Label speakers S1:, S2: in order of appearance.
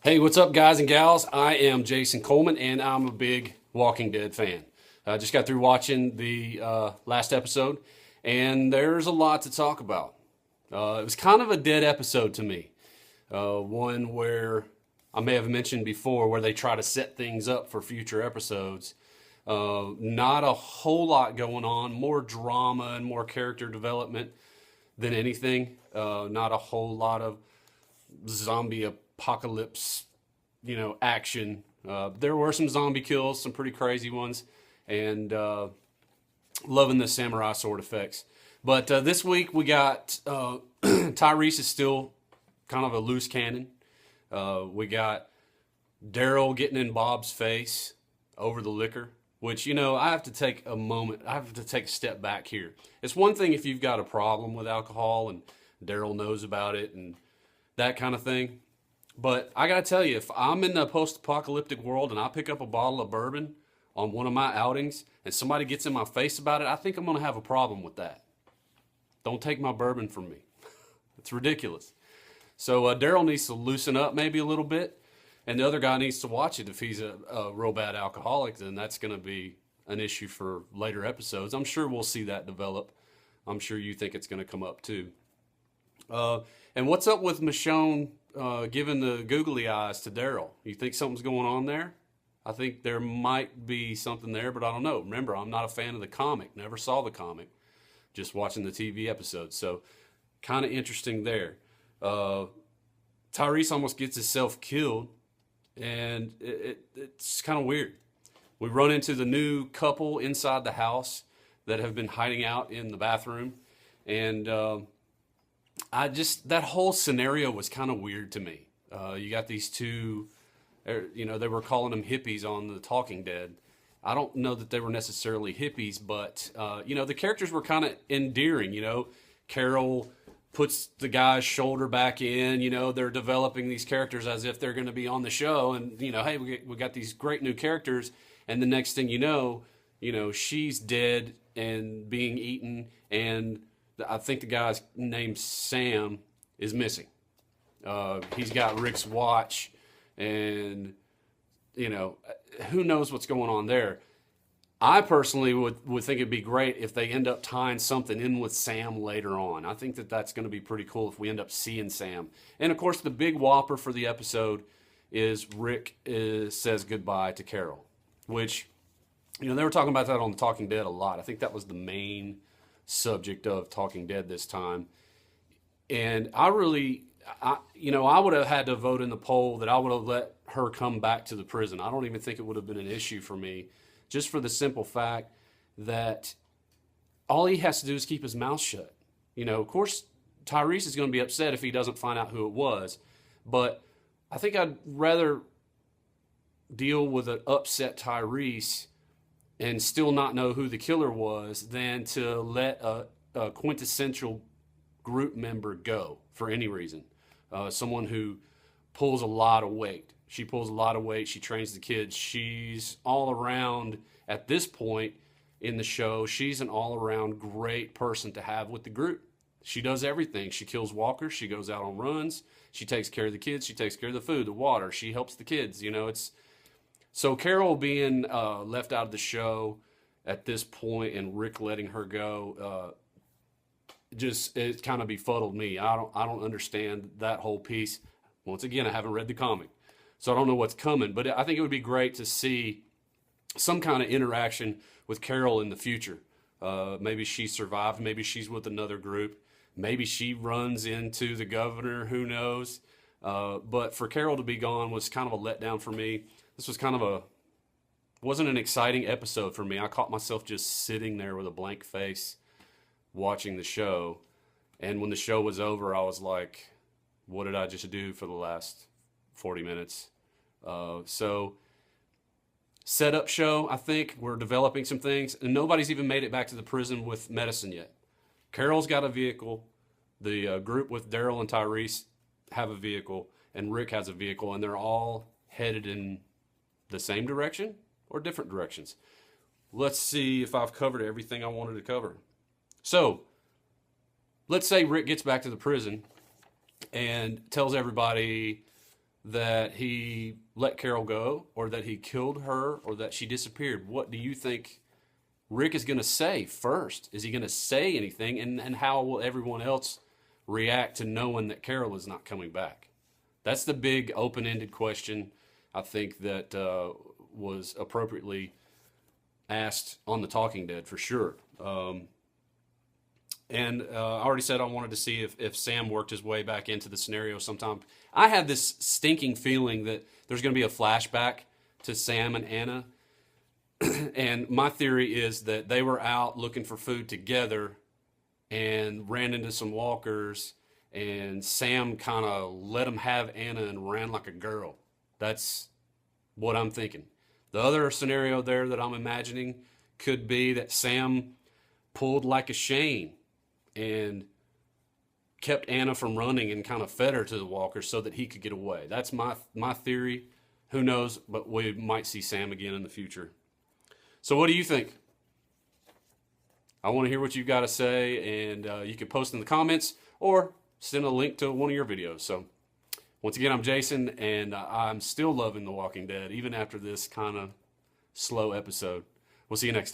S1: Hey, what's up, guys and gals? I am Jason Coleman, and I'm a big Walking Dead fan. I just got through watching the last episode, and there's a lot to talk about. It was kind of a dead episode to me. One where I may have mentioned before, where they try to set things up for future episodes. Not a whole lot going on, more drama and more character development than anything. Not a whole lot of zombie apocalypse, action. There were some zombie kills, some pretty crazy ones, and loving the samurai sword effects. But this week we got Tyrese is still kind of a loose cannon. We got Daryl getting in Bob's face over the liquor, which, I have to take a moment. I have to take a step back here. It's one thing if you've got a problem with alcohol and Daryl knows about it and that kind of thing. But I got to tell you, if I'm in the post-apocalyptic world and I pick up a bottle of bourbon on one of my outings and somebody gets in my face about it, I think I'm going to have a problem with that. Don't take my bourbon from me. It's ridiculous. So Daryl needs to loosen up maybe a little bit, and the other guy needs to watch it. If he's a real bad alcoholic, then that's going to be an issue for later episodes. I'm sure we'll see that develop. I'm sure you think it's going to come up too. And what's up with Michonne giving the googly eyes to Daryl? You think something's going on there? I think there might be something there, but I don't know. Remember, I'm not a fan of the comic. Never saw the comic. Just watching the TV episodes. So, kind of interesting there. Tyrese almost gets himself killed, and it's kind of weird. We run into the new couple inside the house that have been hiding out in the bathroom, and that whole scenario was kind of weird to me. You got these two, they were calling them hippies on the Talking Dead. I don't know that they were necessarily hippies, but, the characters were kind of endearing. Carol puts the guy's shoulder back in, they're developing these characters as if they're going to be on the show. And, hey, we got these great new characters. And the next thing she's dead and being eaten. And I think the guy's named Sam is missing. He's got Rick's watch, and who knows what's going on there. I personally would think it'd be great if they end up tying something in with Sam later on. I think that's going to be pretty cool if we end up seeing Sam. And of course, the big whopper for the episode is Rick says goodbye to Carol, which they were talking about that on The Talking Dead a lot. I think that was the main subject of Talking Dead this time. And I would have had to vote in the poll that I would have let her come back to the prison. I don't even think it would have been an issue for me, just for the simple fact that all he has to do is keep his mouth shut. Of course, Tyrese is going to be upset if he doesn't find out who it was, but I think I'd rather deal with an upset Tyrese and still not know who the killer was than to let a quintessential group member go for any reason. Someone who pulls a lot of weight. She pulls a lot of weight. She trains the kids. She's all around, at this point in the show, she's an all around great person to have with the group. She does everything. She kills walkers. She goes out on runs. She takes care of the kids. She takes care of the food, the water. She helps the kids. So Carol being left out of the show at this point and Rick letting her go, it kind of befuddled me. I don't understand that whole piece. Once again, I haven't read the comic, so I don't know what's coming. But I think it would be great to see some kind of interaction with Carol in the future. Maybe she survived. Maybe she's with another group. Maybe she runs into the governor. Who knows? But for Carol to be gone was kind of a letdown for me. This was wasn't an exciting episode for me. I caught myself just sitting there with a blank face watching the show. And when the show was over, I was like, what did I just do for the last 40 minutes? So setup show, I think. We're developing some things. And nobody's even made it back to the prison with medicine yet. Carol's got a vehicle. The group with Daryl and Tyrese have a vehicle. And Rick has a vehicle. And they're all headed in the same direction or different directions. Let's see if I've covered everything I wanted to cover. So, let's say Rick gets back to the prison and tells everybody that he let Carol go, or that he killed her, or that she disappeared? What do you think Rick is going to say first? Is he going to say anything? And how will everyone else react to knowing that Carol is not coming back? That's the big open-ended question, I think, that was appropriately asked on The Talking Dead for sure. And I already said I wanted to see if Sam worked his way back into the scenario sometime. I have this stinking feeling that there's going to be a flashback to Sam and Anna. And my theory is that they were out looking for food together and ran into some walkers, and Sam kind of let him have Anna and ran like a girl. That's what I'm thinking. The other scenario there that I'm imagining could be that Sam pulled like a Shane and kept Anna from running and kind of fed her to the walkers so that he could get away. That's my theory. Who knows, but we might see Sam again in the future. So what do you think? I want to hear what you've got to say, and you can post in the comments or send a link to one of your videos. So once again, I'm Jason, and I'm still loving The Walking Dead, even after this kind of slow episode. We'll see you next time.